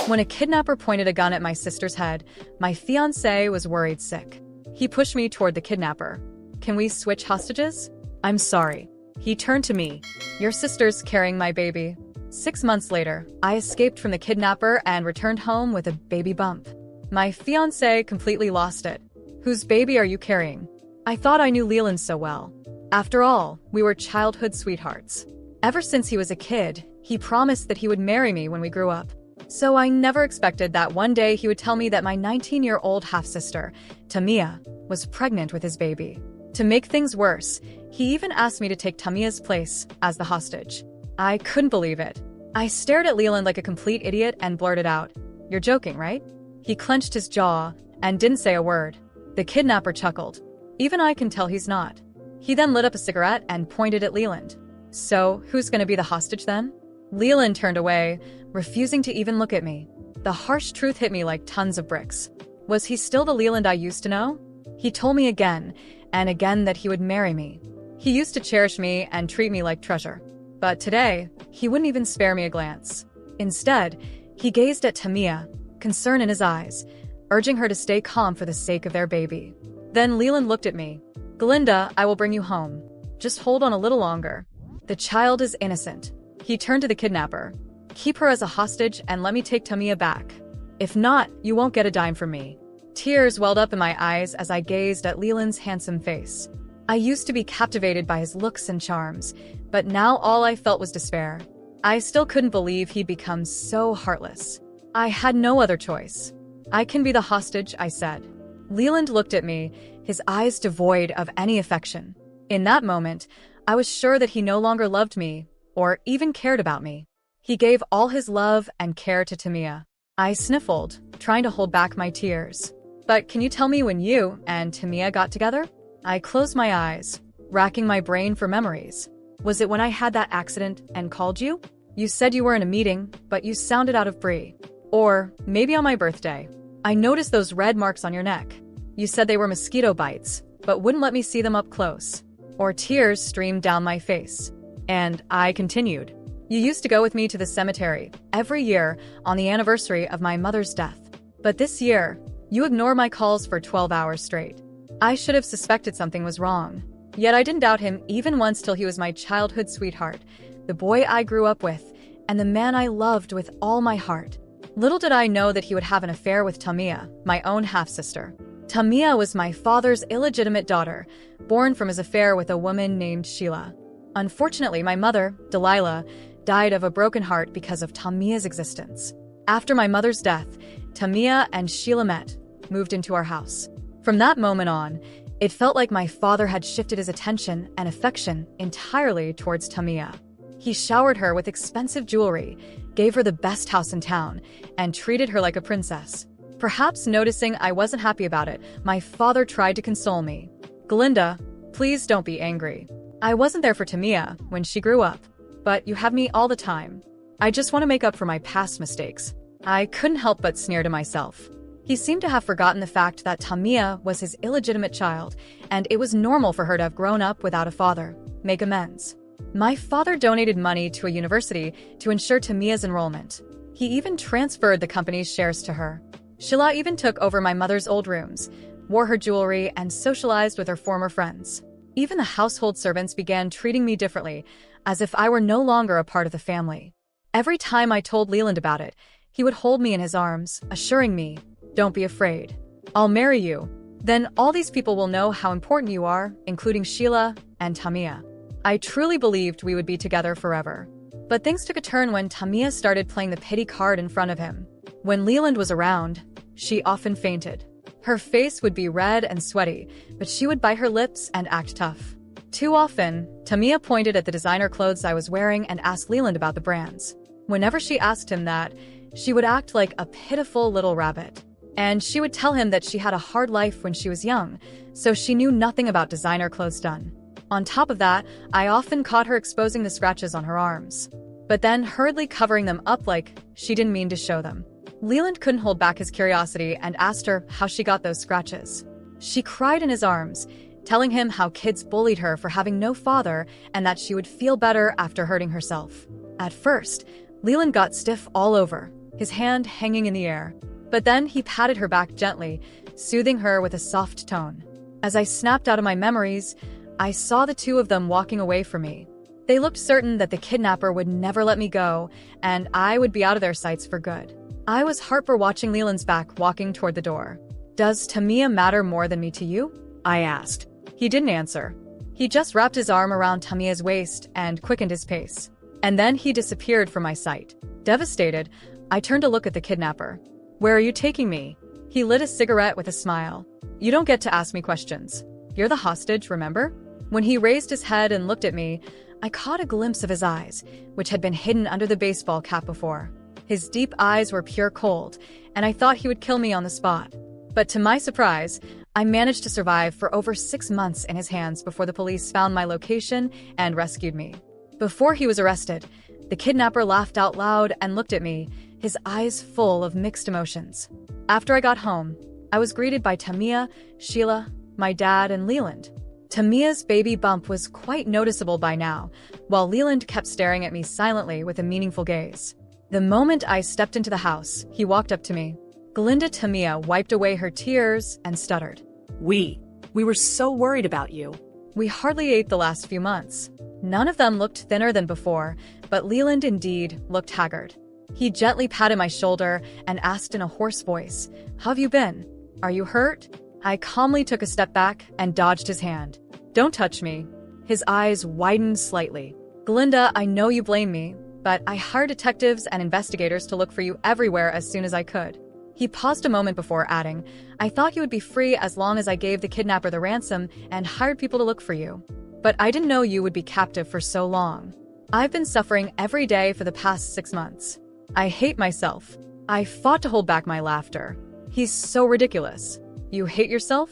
When a kidnapper pointed a gun at my sister's head, my fiancé was worried sick. He pushed me toward the kidnapper. "Can we switch hostages?" "I'm sorry." He turned to me. "Your sister's carrying my baby." 6 months later, I escaped from the kidnapper and returned home with a baby bump. My fiancé completely lost it. "Whose baby are you carrying?" I thought I knew Leland so well. After all, we were childhood sweethearts. Ever since he was a kid, he promised that he would marry me when we grew up. So I never expected that one day he would tell me that my 19-year-old half-sister, Tamia, was pregnant with his baby. To make things worse, he even asked me to take Tamia's place as the hostage. I couldn't believe it. I stared at Leland like a complete idiot and blurted out, "You're joking, right?" He clenched his jaw and didn't say a word. The kidnapper chuckled. Even I can tell he's not. He then lit up a cigarette and pointed at Leland. "So, who's gonna be the hostage then?" Leland turned away, refusing to even look at me. The harsh truth hit me like tons of bricks. Was he still the Leland I used to know? He told me again and again that he would marry me. He used to cherish me and treat me like treasure. But today, he wouldn't even spare me a glance. Instead, he gazed at Tamia, concern in his eyes, urging her to stay calm for the sake of their baby. Then Leland looked at me. "Glinda, I will bring you home. Just hold on a little longer. The child is innocent." He turned to the kidnapper. "Keep her as a hostage and let me take Tamia back. If not, you won't get a dime from me." Tears welled up in my eyes as I gazed at Leland's handsome face. I used to be captivated by his looks and charms, but now all I felt was despair. I still couldn't believe he'd become so heartless. I had no other choice. "I can be the hostage," I said. Leland looked at me, his eyes devoid of any affection. In that moment, I was sure that he no longer loved me, or even cared about me. He gave all his love and care to Tamia. I sniffled, trying to hold back my tears. "But can you tell me when you and Tamia got together?" I closed my eyes, racking my brain for memories. "Was it when I had that accident and called you? You said you were in a meeting, but you sounded out of breath. Or maybe on my birthday. I noticed those red marks on your neck. You said they were mosquito bites, but wouldn't let me see them up close." Or tears streamed down my face. And I continued. "You used to go with me to the cemetery every year on the anniversary of my mother's death. But this year, you ignored my calls for 12 hours straight. I should have suspected something was wrong. Yet I didn't doubt him even once till he was my childhood sweetheart, the boy I grew up with, and the man I loved with all my heart. Little did I know that he would have an affair with Tamia, my own half-sister. Tamia was my father's illegitimate daughter, born from his affair with a woman named Sheila. Unfortunately, my mother, Delilah, died of a broken heart because of Tamia's existence. After my mother's death, Tamia and Sheila met, moved into our house. From that moment on, it felt like my father had shifted his attention and affection entirely towards Tamia. He showered her with expensive jewelry, gave her the best house in town, and treated her like a princess. Perhaps noticing I wasn't happy about it, my father tried to console me. "Glinda, please don't be angry. I wasn't there for Tamia when she grew up, but you have me all the time. I just want to make up for my past mistakes." I couldn't help but sneer to myself. He seemed to have forgotten the fact that Tamia was his illegitimate child, and it was normal for her to have grown up without a father. Make amends. My father donated money to a university to ensure Tamia's enrollment. He even transferred the company's shares to her. Sheila even took over my mother's old rooms, wore her jewelry, and socialized with her former friends. Even the household servants began treating me differently, as if I were no longer a part of the family. Every time I told Leland about it, he would hold me in his arms, assuring me, "Don't be afraid. I'll marry you. Then all these people will know how important you are, including Sheila and Tamia." I truly believed we would be together forever. But things took a turn when Tamia started playing the pity card in front of him. When Leland was around, she often fainted. Her face would be red and sweaty, but she would bite her lips and act tough. Too often, Tamia pointed at the designer clothes I was wearing and asked Leland about the brands. Whenever she asked him that, she would act like a pitiful little rabbit. And she would tell him that she had a hard life when she was young, so she knew nothing about designer clothes done. On top of that, I often caught her exposing the scratches on her arms, but then hurriedly covering them up like she didn't mean to show them. Leland couldn't hold back his curiosity and asked her how she got those scratches. She cried in his arms, telling him how kids bullied her for having no father and that she would feel better after hurting herself. At first, Leland got stiff all over, his hand hanging in the air. But then he patted her back gently, soothing her with a soft tone. As I snapped out of my memories, I saw the two of them walking away from me. They looked certain that the kidnapper would never let me go, and I would be out of their sights for good. I was heartbroken watching Leland's back walking toward the door. "Does Tamia matter more than me to you?" I asked. He didn't answer. He just wrapped his arm around Tamia's waist and quickened his pace. And then he disappeared from my sight. Devastated, I turned to look at the kidnapper. "Where are you taking me?" He lit a cigarette with a smile. "You don't get to ask me questions. You're the hostage, remember?" When he raised his head and looked at me, I caught a glimpse of his eyes, which had been hidden under the baseball cap before. His deep eyes were pure cold, and I thought he would kill me on the spot. But to my surprise, I managed to survive for over 6 months in his hands before the police found my location and rescued me. Before he was arrested, the kidnapper laughed out loud and looked at me, his eyes full of mixed emotions. After I got home, I was greeted by Tamia, Sheila, my dad, and Leland. Tamia's baby bump was quite noticeable by now, while Leland kept staring at me silently with a meaningful gaze. The moment I stepped into the house, he walked up to me. Glinda Tamia wiped away her tears and stuttered. We were so worried about you. We hardly ate the last few months. None of them looked thinner than before, but Leland indeed looked haggard. He gently patted my shoulder and asked in a hoarse voice, "How have you been? Are you hurt?" I calmly took a step back and dodged his hand. "Don't touch me." His eyes widened slightly. "Glinda, I know you blame me, but I hired detectives and investigators to look for you everywhere as soon as I could." He paused a moment before adding, "I thought you would be free as long as I gave the kidnapper the ransom and hired people to look for you. But I didn't know you would be captive for so long. I've been suffering every day for the past 6 months. I hate myself." I fought to hold back my laughter. He's so ridiculous. "You hate yourself?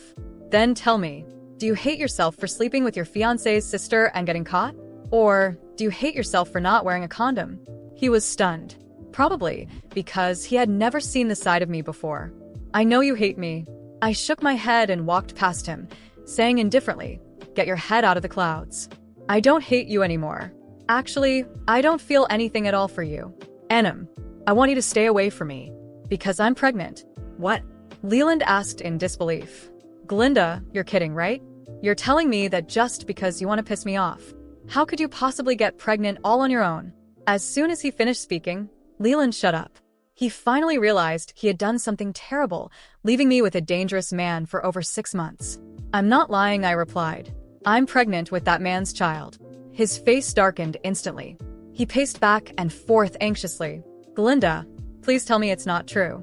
Then tell me, do you hate yourself for sleeping with your fiancé's sister and getting caught? Or do you hate yourself for not wearing a condom?" He was stunned. Probably because he had never seen the side of me before. "I know you hate me." I shook my head and walked past him, saying indifferently, "Get your head out of the clouds. I don't hate you anymore. Actually, I don't feel anything at all for you. Enem, I want you to stay away from me. Because I'm pregnant." "What?" Leland asked in disbelief. "Glinda, you're kidding, right? You're telling me that just because you want to piss me off. How could you possibly get pregnant all on your own?" As soon as he finished speaking, Leland shut up. He finally realized he had done something terrible, leaving me with a dangerous man for over 6 months. "I'm not lying," I replied. "I'm pregnant with that man's child." His face darkened instantly. He paced back and forth anxiously. "Glinda, please tell me it's not true."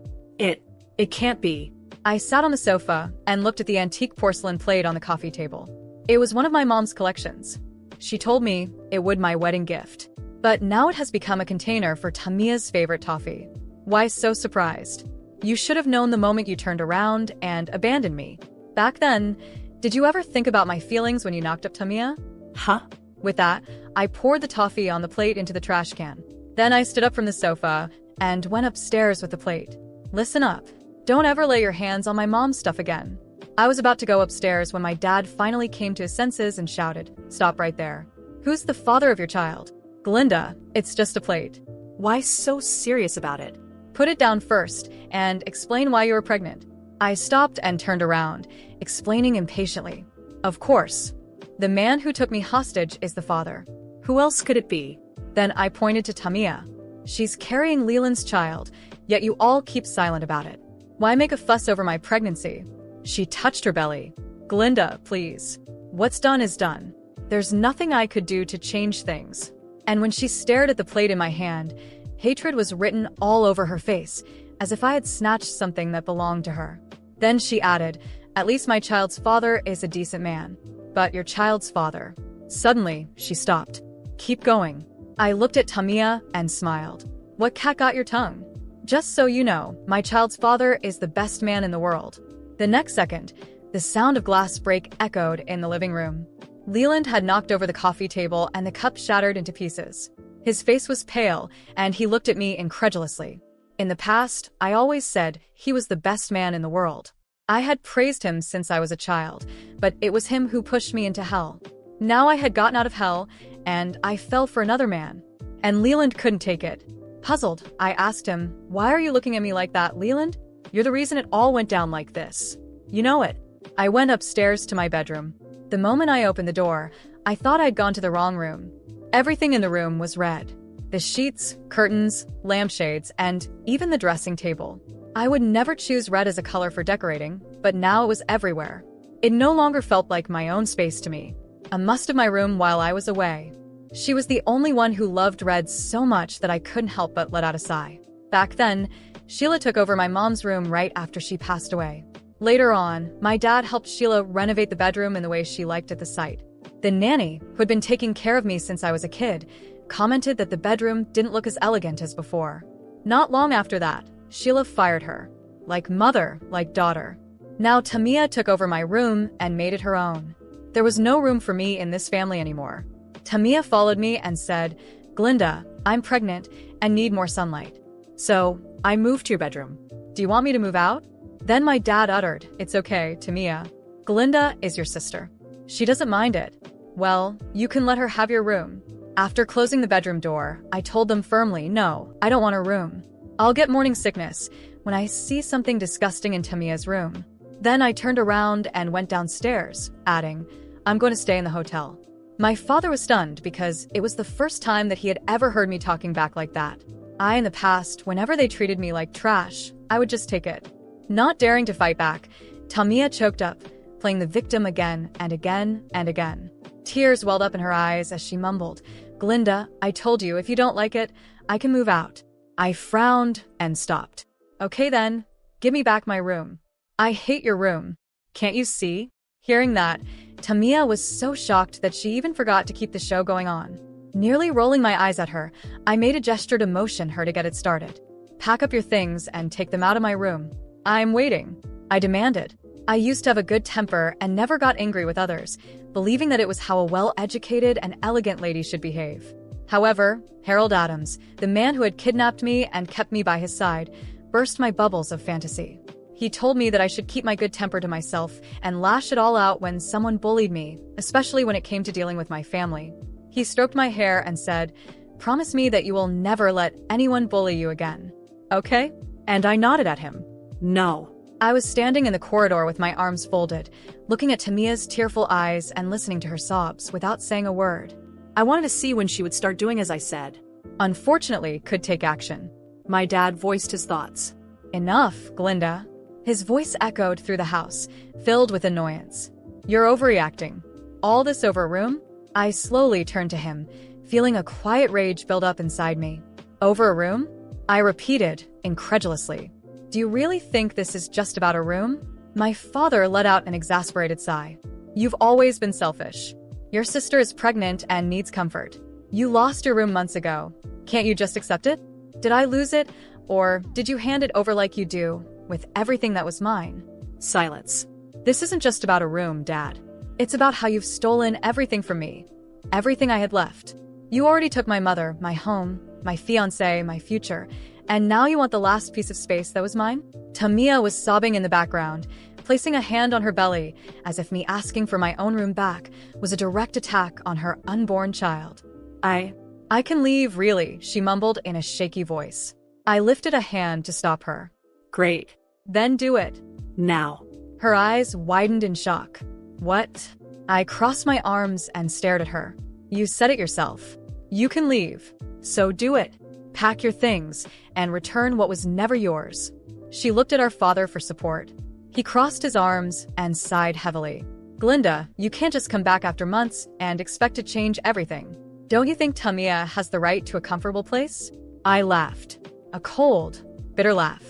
It can't be." I sat on the sofa and looked at the antique porcelain plate on the coffee table. It was one of my mom's collections. She told me it would be my wedding gift. But now it has become a container for Tamia's favorite toffee. Why so surprised? You should have known the moment you turned around and abandoned me. Back then, did you ever think about my feelings when you knocked up Tamia? Huh? With that, I poured the toffee on the plate into the trash can. Then I stood up from the sofa and went upstairs with the plate. "Listen up. Don't ever lay your hands on my mom's stuff again." I was about to go upstairs when my dad finally came to his senses and shouted, "Stop right there. Who's the father of your child?" "Glinda, it's just a plate." Why so serious about it? "Put it down first and explain why you were pregnant." I stopped and turned around, explaining impatiently. "Of course. The man who took me hostage is the father. Who else could it be?" Then I pointed to Tamia. "She's carrying Leland's child, yet you all keep silent about it. Why make a fuss over my pregnancy?" She touched her belly. "Glinda, please. What's done is done. There's nothing I could do to change things." And when she stared at the plate in my hand, hatred was written all over her face, as if I had snatched something that belonged to her. Then she added, "At least my child's father is a decent man. But your child's father." Suddenly, she stopped. "Keep going." I looked at Tamia and smiled. "What cat got your tongue? Just so you know, my child's father is the best man in the world." The next second, the sound of glass break echoed in the living room. Leland had knocked over the coffee table and the cup shattered into pieces. His face was pale, and he looked at me incredulously. In the past, I always said he was the best man in the world. I had praised him since I was a child, but it was him who pushed me into hell. Now I had gotten out of hell, and I fell for another man. And Leland couldn't take it. Puzzled, I asked him, "Why are you looking at me like that, Leland? You're the reason it all went down like this. You know it." I went upstairs to my bedroom. The moment I opened the door, I thought I'd gone to the wrong room. Everything in the room was red. The sheets, curtains, lampshades, and even the dressing table. I would never choose red as a color for decorating, but now it was everywhere. It no longer felt like my own space to me. A must of my room while I was away. She was the only one who loved red so much that I couldn't help but let out a sigh. Back then, Sheila took over my mom's room right after she passed away. Later on, my dad helped Sheila renovate the bedroom in the way she liked it the sight. The nanny, who had been taking care of me since I was a kid, commented that the bedroom didn't look as elegant as before. Not long after that, Sheila fired her. Like mother, like daughter. Now Tamia took over my room and made it her own. There was no room for me in this family anymore. Tamia followed me and said, "Glinda, I'm pregnant and need more sunlight." So, I moved to your bedroom. "Do you want me to move out?" Then my dad uttered, "It's okay, Tamia. Glinda is your sister. She doesn't mind it. Well, you can let her have your room." After closing the bedroom door, I told them firmly, "No, I don't want her room. I'll get morning sickness when I see something disgusting in Tamia's room." Then I turned around and went downstairs, adding, "I'm going to stay in the hotel." My father was stunned because it was the first time that he had ever heard me talking back like that. In the past, whenever they treated me like trash, I would just take it. Not daring to fight back, Tamia choked up, playing the victim again and again and again. Tears welled up in her eyes as she mumbled, "Glinda, I told you if you don't like it, I can move out." I frowned and stopped. "Okay then, give me back my room. I hate your room. Can't you see?" Hearing that, Tamia was so shocked that she even forgot to keep the show going on. Nearly rolling my eyes at her, I made a gesture to motion her to get it started. "Pack up your things and take them out of my room. I'm waiting," I demanded. I used to have a good temper and never got angry with others, believing that it was how a well-educated and elegant lady should behave. However, Harold Adams, the man who had kidnapped me and kept me by his side, burst my bubbles of fantasy. He told me that I should keep my good temper to myself and lash it all out when someone bullied me, especially when it came to dealing with my family. He stroked my hair and said, "Promise me that you will never let anyone bully you again. Okay?" And I nodded at him. "No." I was standing in the corridor with my arms folded, looking at Tamia's tearful eyes and listening to her sobs without saying a word. I wanted to see when she would start doing as I said. Unfortunately, could take action. My dad voiced his thoughts. "Enough, Glinda." His voice echoed through the house, filled with annoyance. "You're overreacting. All this over a room?" I slowly turned to him, feeling a quiet rage build up inside me. "Over a room?" I repeated, incredulously. "Do you really think this is just about a room?" My father let out an exasperated sigh. "You've always been selfish. Your sister is pregnant and needs comfort. You lost your room months ago. Can't you just accept it? Did I lose it, or did you hand it over like you do, with everything that was mine?" Silence. "This isn't just about a room, Dad. It's about how you've stolen everything from me. Everything I had left. You already took my mother, my home, my fiancé, my future, and now you want the last piece of space that was mine?" Tamia was sobbing in the background, placing a hand on her belly, as if me asking for my own room back was a direct attack on her unborn child. I can leave, really," she mumbled in a shaky voice. I lifted a hand to stop her. "Great. "Then do it. Now." Her eyes widened in shock. "What?" I crossed my arms and stared at her. "You said it yourself. You can leave. So do it. Pack your things and return what was never yours." She looked at our father for support. He crossed his arms and sighed heavily. "Glinda, you can't just come back after months and expect to change everything. Don't you think Tamia has the right to a comfortable place?" I laughed. A cold, bitter laugh.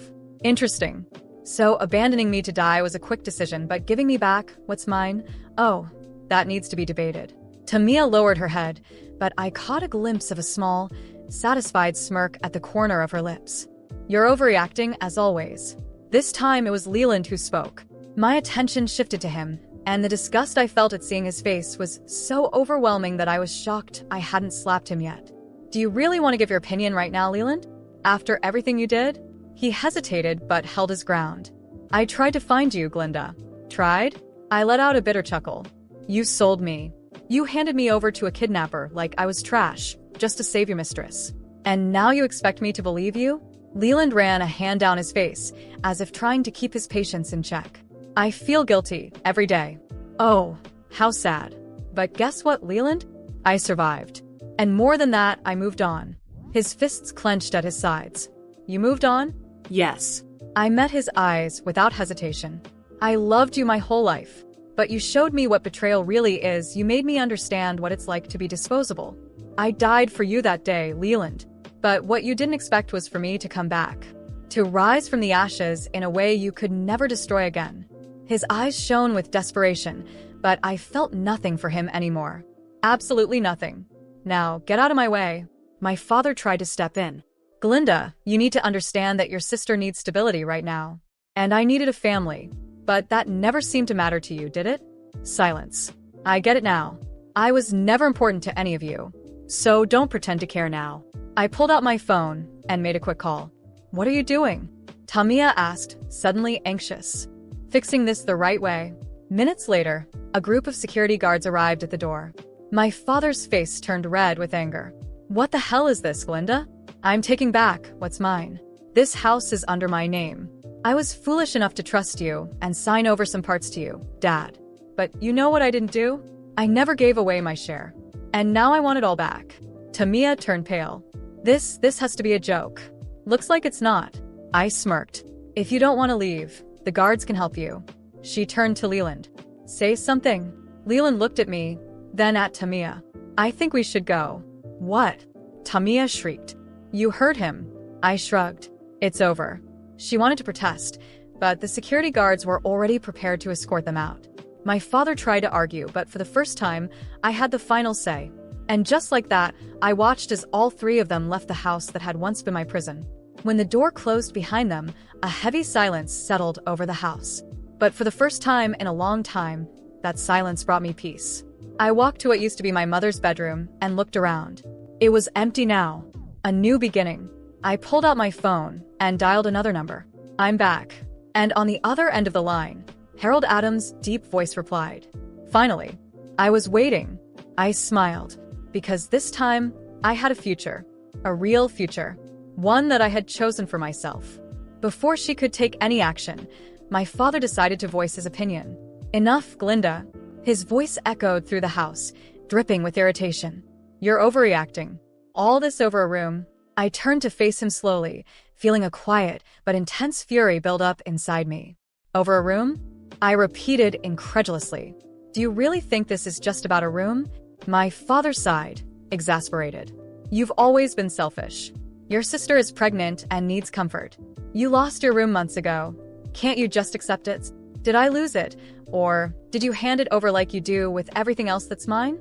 "Interesting. So abandoning me to die was a quick decision, but giving me back what's mine? Oh, that needs to be debated." Tamia lowered her head, but I caught a glimpse of a small, satisfied smirk at the corner of her lips. "You're overreacting, as always." This time it was Leland who spoke. My attention shifted to him, and the disgust I felt at seeing his face was so overwhelming that I was shocked I hadn't slapped him yet. "Do you really want to give your opinion right now, Leland? After everything you did?" He hesitated but held his ground. "I tried to find you, Glinda." "Tried?" I let out a bitter chuckle. "You sold me. You handed me over to a kidnapper like I was trash, just to save your mistress. And now you expect me to believe you? Leland ran a hand down his face, as if trying to keep his patience in check. I feel guilty every day. Oh, how sad. But guess what, Leland? I survived. And more than that, I moved on. His fists clenched at his sides. You moved on? Yes. I met his eyes without hesitation. I loved you my whole life. But you showed me what betrayal really is. You made me understand what it's like to be disposable. I died for you that day, Leland. But what you didn't expect was for me to come back. To rise from the ashes in a way you could never destroy again. His eyes shone with desperation, but I felt nothing for him anymore. Absolutely nothing. Now, get out of my way. My father tried to step in. Glinda, you need to understand that your sister needs stability right now. And I needed a family. But that never seemed to matter to you, did it? Silence. I get it now. I was never important to any of you. So don't pretend to care now. I pulled out my phone and made a quick call. What are you doing? Tamia asked, suddenly anxious. Fixing this the right way. Minutes later, a group of security guards arrived at the door. My father's face turned red with anger. What the hell is this, Glinda? I'm taking back what's mine. This house is under my name. I was foolish enough to trust you and sign over some parts to you, Dad. But you know what I didn't do? I never gave away my share. And now I want it all back. Tamia turned pale. This has to be a joke. Looks like it's not. I smirked. If you don't want to leave, the guards can help you. She turned to Leland. Say something. Leland looked at me, then at Tamia. I think we should go. What? Tamia shrieked. You heard him. I shrugged. It's over. She wanted to protest, but the security guards were already prepared to escort them out. My father tried to argue, but for the first time, I had the final say. And just like that, I watched as all three of them left the house that had once been my prison. When the door closed behind them, a heavy silence settled over the house. But for the first time in a long time, that silence brought me peace. I walked to what used to be my mother's bedroom and looked around. It was empty now. A new beginning. I pulled out my phone and dialed another number. I'm back. And on the other end of the line, Harold Adams' deep voice replied. Finally. I was waiting. I smiled. Because this time, I had a future. A real future. One that I had chosen for myself. Before she could take any action, my father decided to voice his opinion. Enough, Glinda. His voice echoed through the house, dripping with irritation. You're overreacting. All this over a room. I turned to face him slowly, feeling a quiet but intense fury build up inside me. Over a room? I repeated incredulously. Do you really think this is just about a room? My father sighed, exasperated. You've always been selfish. Your sister is pregnant and needs comfort. You lost your room months ago. Can't you just accept it? Did I lose it? Or did you hand it over like you do with everything else that's mine?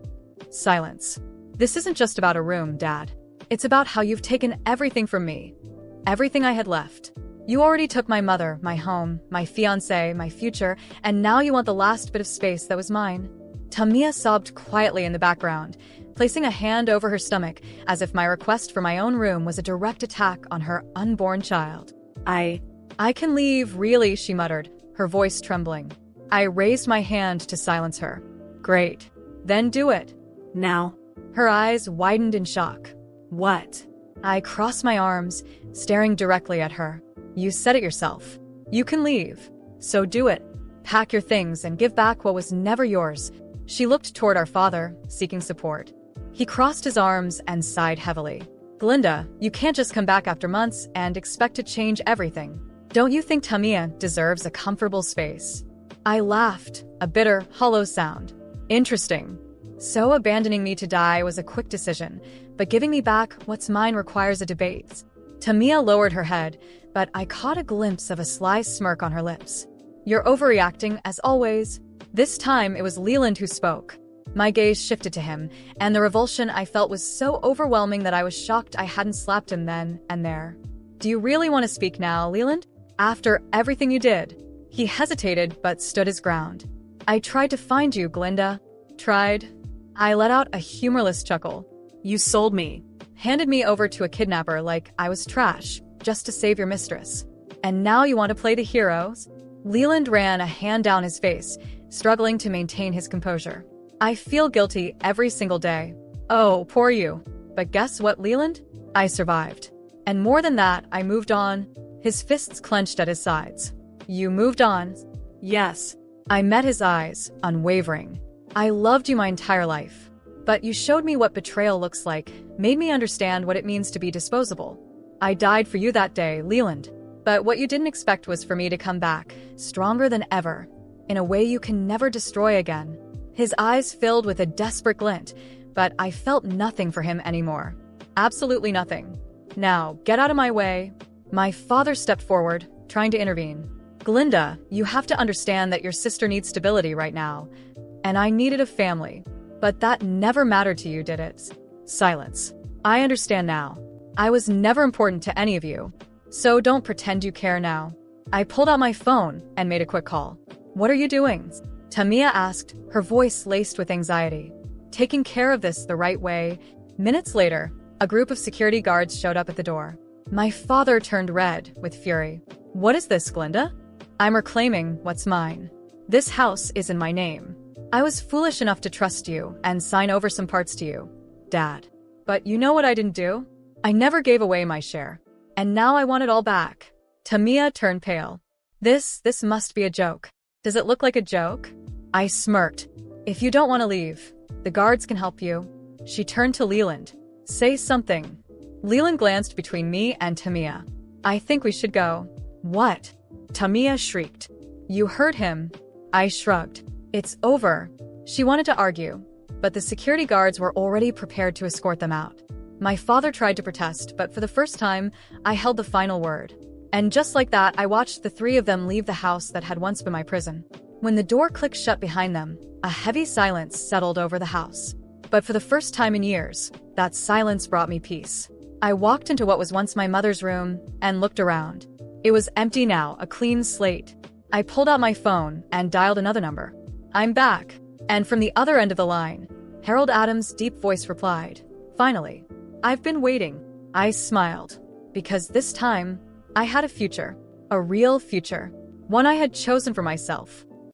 Silence. This isn't just about a room, Dad. It's about how you've taken everything from me. Everything I had left. You already took my mother, my home, my fiancé, my future, and now you want the last bit of space that was mine. Tamia sobbed quietly in the background, placing a hand over her stomach as if my request for my own room was a direct attack on her unborn child. I can leave, really, she muttered, her voice trembling. I raised my hand to silence her. Great. Then do it. Now. Her eyes widened in shock. What? I crossed my arms, staring directly at her. You said it yourself. You can leave. So do it. Pack your things and give back what was never yours. She looked toward our father, seeking support. He crossed his arms and sighed heavily. Glinda, you can't just come back after months and expect to change everything. Don't you think Tamia deserves a comfortable space? I laughed, a bitter, hollow sound. Interesting. So abandoning me to die was a quick decision, but giving me back what's mine requires a debate. Tamia lowered her head, but I caught a glimpse of a sly smirk on her lips. You're overreacting, as always. This time, it was Leland who spoke. My gaze shifted to him, and the revulsion I felt was so overwhelming that I was shocked I hadn't slapped him then and there. Do you really want to speak now, Leland? After everything you did? He hesitated, but stood his ground. I tried to find you, Glinda. Tried. I let out a humorless chuckle. You sold me. Handed me over to a kidnapper like I was trash, just to save your mistress. And now you want to play the heroes? Leland ran a hand down his face, struggling to maintain his composure. I feel guilty every single day. Oh, poor you. But guess what, Leland? I survived. And more than that, I moved on. His fists clenched at his sides. You moved on? Yes. I met his eyes, unwavering. I loved you my entire life. But you showed me what betrayal looks like, made me understand what it means to be disposable. I died for you that day, Leland. But what you didn't expect was for me to come back, stronger than ever, in a way you can never destroy again. His eyes filled with a desperate glint, but I felt nothing for him anymore. Absolutely nothing. Now, get out of my way. My father stepped forward, trying to intervene. Glinda, you have to understand that your sister needs stability right now. And I needed a family. But that never mattered to you, did it? Silence. I understand now. I was never important to any of you. So don't pretend you care now. I pulled out my phone and made a quick call. What are you doing? Tamia asked, her voice laced with anxiety. Taking care of this the right way. Minutes later, a group of security guards showed up at the door. My father turned red with fury. What is this, Glinda? I'm reclaiming what's mine. This house is in my name. I was foolish enough to trust you and sign over some parts to you, Dad. But you know what I didn't do? I never gave away my share. And now I want it all back. Tamia turned pale. This must be a joke. Does it look like a joke? I smirked. If you don't want to leave, the guards can help you. She turned to Leland. Say something. Leland glanced between me and Tamia. I think we should go. What? Tamia shrieked. You heard him. I shrugged. It's over. She wanted to argue, but the security guards were already prepared to escort them out. My father tried to protest, but for the first time, I held the final word. And just like that, I watched the three of them leave the house that had once been my prison. When the door clicked shut behind them, a heavy silence settled over the house. But for the first time in years, that silence brought me peace. I walked into what was once my mother's room and looked around. It was empty now, a clean slate. I pulled out my phone and dialed another number. I'm back. And from the other end of the line, Harold Adams' deep voice replied, Finally. I've been waiting. I smiled. Because this time, I had a future. A real future. One I had chosen for myself.